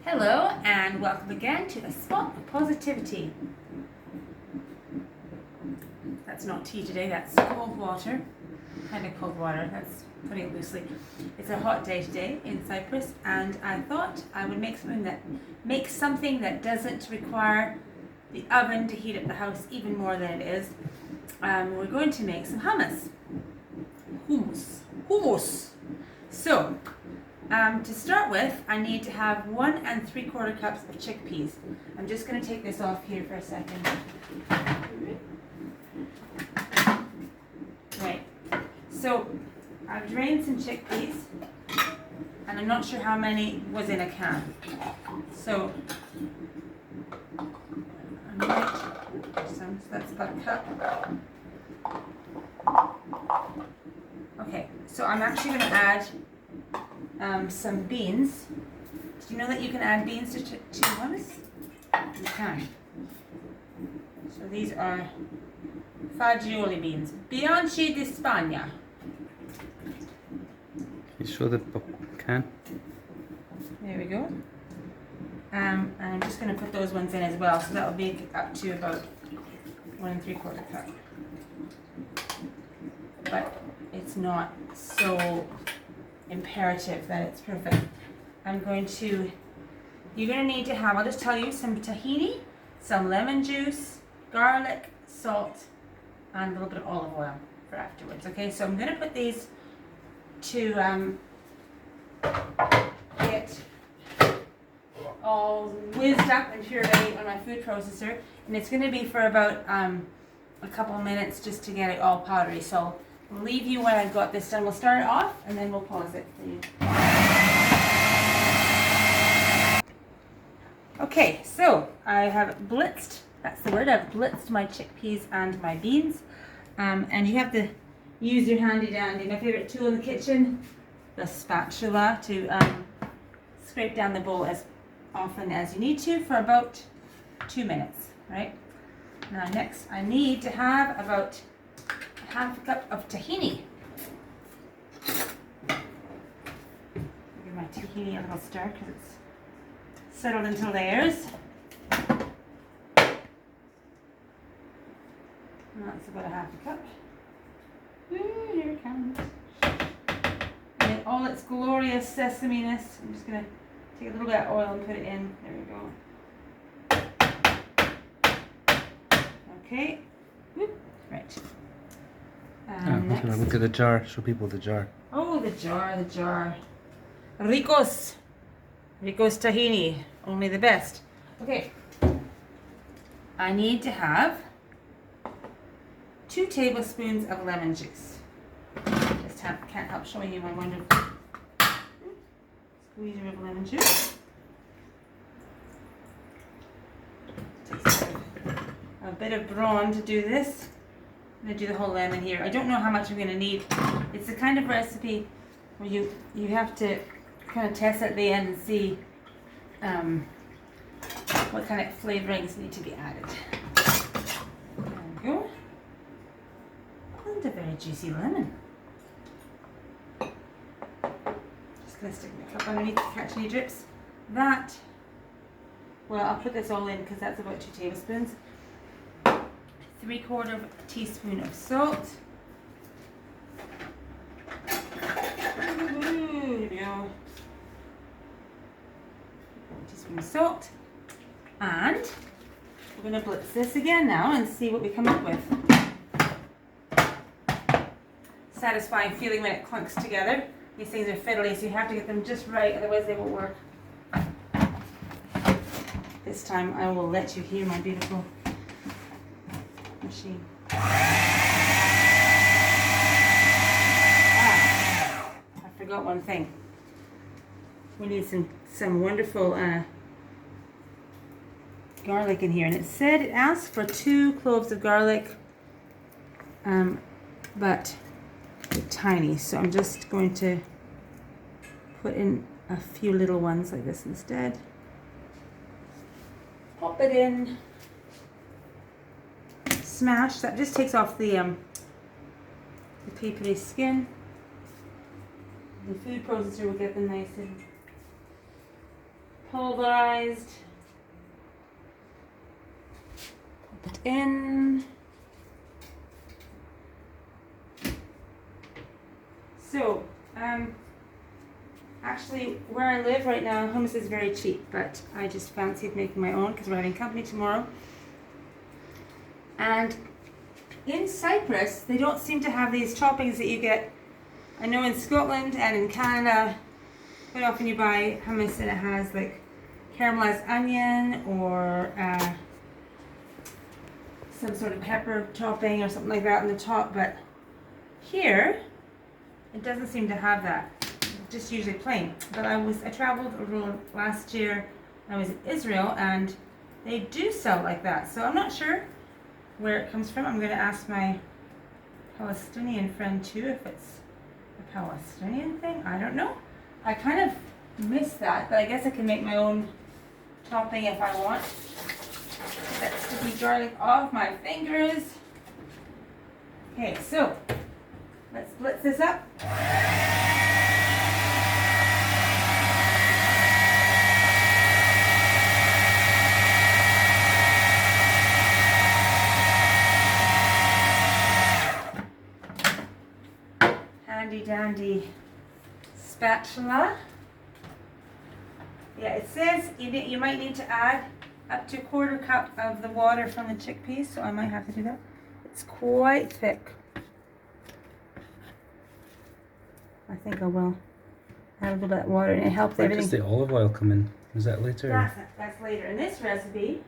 Hello and welcome again to A Spot of Positivity. That's not tea today, that's cold water. Kind of cold water, that's putting it loosely. It's a hot day today in Cyprus and I thought I would make something that doesn't require the oven to heat up the house even more than it is. We're going to make some hummus. Hummus. So, to start with, I need to have 1 3/4 cups of chickpeas. I'm just going to take this off here for a second. Right. So, I've drained some chickpeas, and I'm not sure how many was in a can. So, I might some. So that's about a cup. Okay. So I'm actually going to add some beans. Did you know that you can add beans to hummus? You can. So these are fagioli beans. Bianchi di Spagna. You sure the can? There we go. And I'm just going to put those ones in as well. So that will be up to about 1 3/4 cup. But it's not so imperative that it's perfect. You're going to need to have, I'll just tell you, some tahini, some lemon juice, garlic, salt, and a little bit of olive oil for afterwards. Okay, so I'm going to put these to get all whizzed up and pureed on my food processor, and it's going to be for about a couple minutes just to get it all powdery. So I'll leave you when I've got this done. We'll start it off and then we'll pause it for you. Okay, so I have blitzed, that's the word, I've blitzed my chickpeas and my beans. And you have to use your handy dandy, my favorite tool in the kitchen, the spatula, to scrape down the bowl as often as you need to for about 2 minutes, right? Now next I need to have about half a cup of tahini. Give my tahini a little stir because it's settled into layers. And that's about a half a cup. Ooh, here it comes. And in all its glorious sesame-ness, I'm just going to take a little bit of oil and put it in. There we go. Okay. Whoop. Right. Look at the jar. Show people the jar. Oh, the jar. Rico's tahini, only the best. Okay. I need to have 2 tablespoons of lemon juice. Just can't help showing you my wonderful squeezer of lemon juice. Takes a bit of brawn to do this. I'm going to do the whole lemon here. I don't know how much I'm going to need. It's the kind of recipe where you have to kind of test at the end and see what kind of flavorings need to be added. There we go. And a very juicy lemon. Just going to stick my cup underneath to catch any drips. I'll put this all in because that's about 2 tablespoons. 3/4 teaspoon of salt. Here we go. 1 teaspoon of salt. And we're going to blitz this again now and see what we come up with. Satisfying feeling when it clunks together. These things are fiddly, so you have to get them just right, otherwise they won't work. This time I will let you hear my beautiful machine. I forgot one thing. We need some wonderful garlic in here, and it asked for 2 cloves of garlic, but they're tiny, so I'm just going to put in a few little ones like this instead. Pop it in. Smash. That just takes off the papery skin. The food processor will get them nice and pulverized. Pop it in. So, actually, where I live right now, hummus is very cheap, but I just fancied making my own because we're having company tomorrow. And in Cyprus, they don't seem to have these toppings that you get. I know in Scotland and in Canada, quite often you buy hummus and it has like caramelized onion or some sort of pepper topping or something like that on the top, but here it doesn't seem to have that. It's just usually plain. But I traveled over last year. I was in Israel and they do sell like that. So I'm not sure where it comes from. I'm going to ask my Palestinian friend too if it's a Palestinian thing. I don't know. I kind of miss that, but I guess I can make my own topping if I want. Let's get the garlic off my fingers. Okay, so let's blitz this up. Handy dandy spatula. Yeah, it says you might need to add up to 1/4 cup of the water from the chickpeas, so I might have to do that. It's quite thick. I think I will add a little bit of water and it helps Where everything. does the olive oil come in? Is that later? That's later. In this recipe,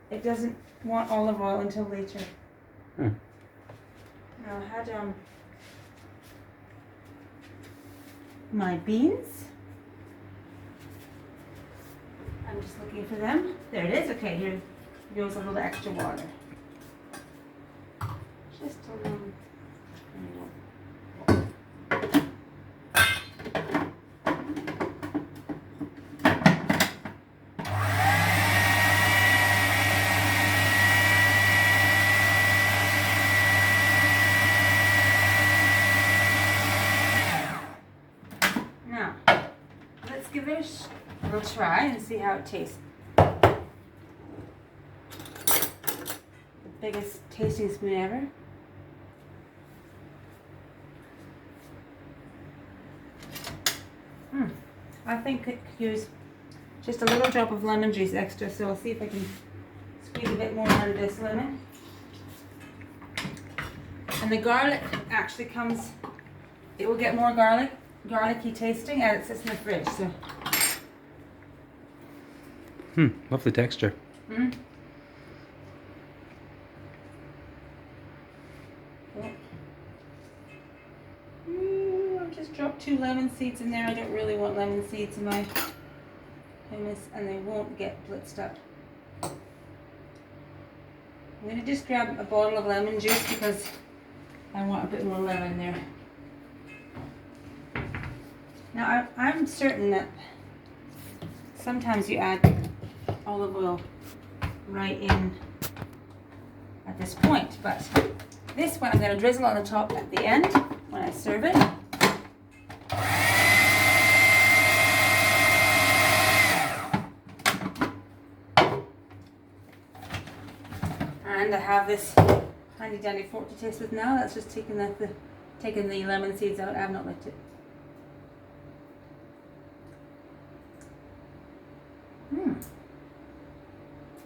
it doesn't want olive oil until later. Hmm. Now I had my beans. I'm just looking for them. There it is. Okay, here goes a little extra water. Just a little. Now, let's give it a little try and see how it tastes. The biggest tasting spoon ever. I think it could use just a little drop of lemon juice extra, so I'll see if I can squeeze a bit more out of this lemon. And the garlic actually comes, it will get more garlicky tasting as it sits in the fridge. So. Lovely texture. I've just dropped 2 lemon seeds in there. I don't really want lemon seeds in my hummus and they won't get blitzed up. I'm going to just grab a bottle of lemon juice because I want a bit more lemon there. Now I'm certain that sometimes you add olive oil right in at this point, but this one I'm going to drizzle on the top at the end when I serve it. And I have this handy dandy fork to taste with now. That's just taking the lemon seeds out. I have not licked it.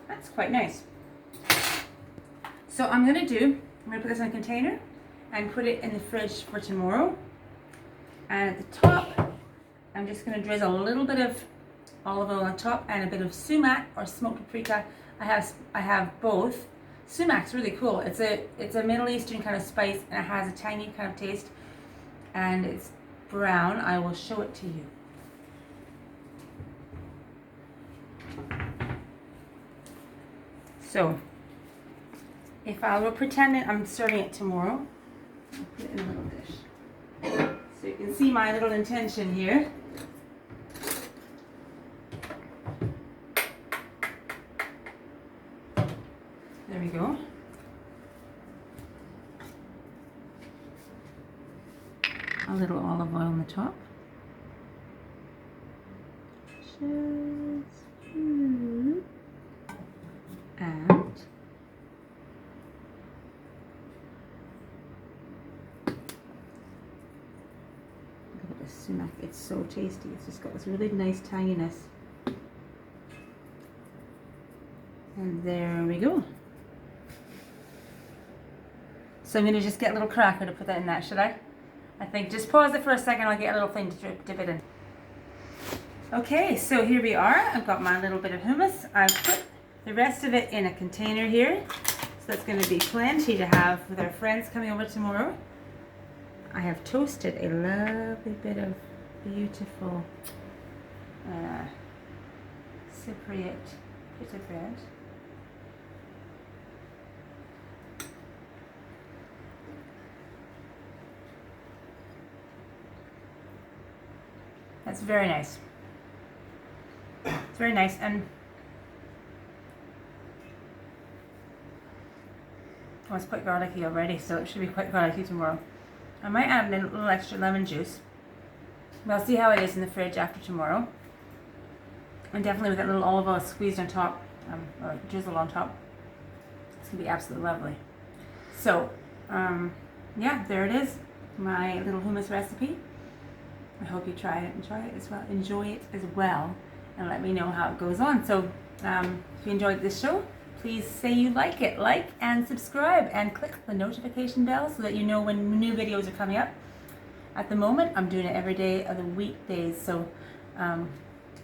That's quite nice. So I'm going to put this in a container and put it in the fridge for tomorrow. And at the top, I'm just going to drizzle a little bit of olive oil on top and a bit of sumac or smoked paprika. I have both. Sumac's really cool. It's a Middle Eastern kind of spice and it has a tangy kind of taste. And it's brown. I will show it to you. So, if I were pretending I'm serving it tomorrow, I'll put it in a little dish. So you can see my little intention here. There we go. A little olive oil on the top. Just and look at this sumac. It's so tasty. It's just got this really nice tanginess. And there we go. So I'm going to just get a little cracker to put that in that, should I? I think just pause it for a second, I'll get a little thing to dip it in. Okay, so here we are. I've got my little bit of hummus. I've put the rest of it in a container here. So that's going to be plenty to have with our friends coming over tomorrow. I have toasted a lovely bit of beautiful Cypriot pita bread. That's very nice. It's very nice, and oh, it's quite garlicky already, so it should be quite garlicky tomorrow. I might add a little extra lemon juice. But I'll see how it is in the fridge after tomorrow. And definitely with that little olive oil squeezed on top, or drizzled on top, it's gonna be absolutely lovely. So, yeah, there it is, my little hummus recipe. I hope you try it and enjoy it as well, and let me know how it goes on. So if you enjoyed this show, please say you like it, like and subscribe, and click the notification bell so that you know when new videos are coming up. At the moment, I'm doing it every day of the weekdays, so I'd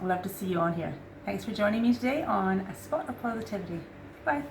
love to see you on here. Thanks for joining me today on A Spot of Positivity. Bye.